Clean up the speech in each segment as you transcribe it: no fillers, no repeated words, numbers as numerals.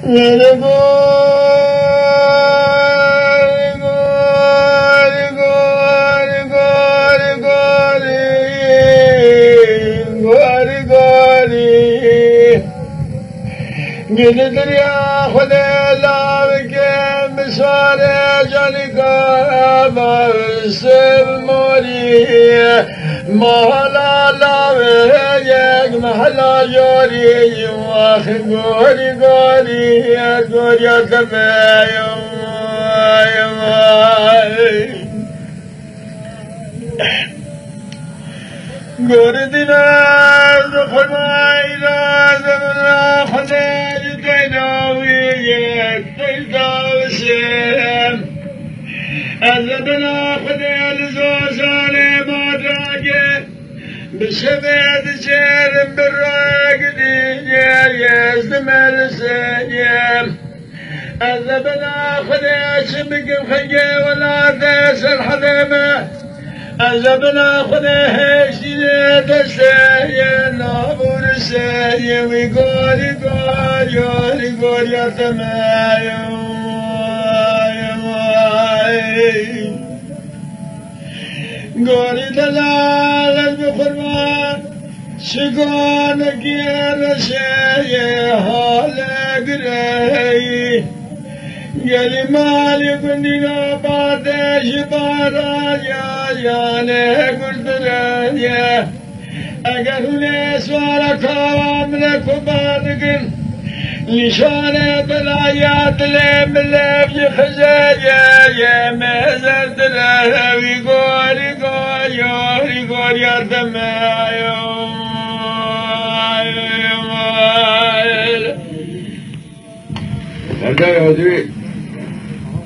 گل دریا خود لام کے مسوار جان کا سب موری محلا لاوے یک محلا جوری واخ گوری گوری گوریا تبے گور دینا خدای را زمنا خدای تیناوی تیداوشم از بنا خدای لزوزان مادراگه بشبت شرم براق دینیا یزدمر سنیم از بنا خدای شمکم خنگه ولا تسر حدمه عذابنا خدا شيء تسيا نابور سيا ويقول يقول يا تمايا قولي دلال بخرمان شقانك يا رشايا حالك رأي گلی مالی کنینا بادش بارایا یانه گردرانیا اگر هونه سوارا کام نکبانگن نشانه بلایات لیم لیم خزایا یا مزر دراوی گوری گوری گوری دمایا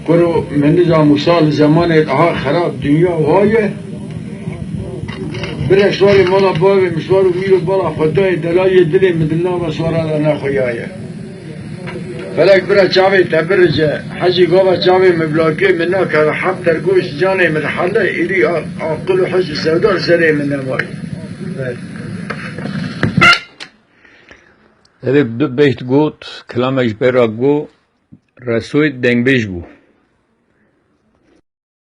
کرو من نظام سال زمان ها خراب دنیا وایه برشوار مالا باوی مشوار و میرو بالا خدای دلای دلی مدلنا و سوارا را نخویایه فلک برا چاوی تبرجه حجی گاوا چاوی مبلاکی منا که حب ترگوش جانه من حله ایری آقل و حج سودار سره من نمایی Becht gut, klammer ich berag go, rasoit denk besh bu.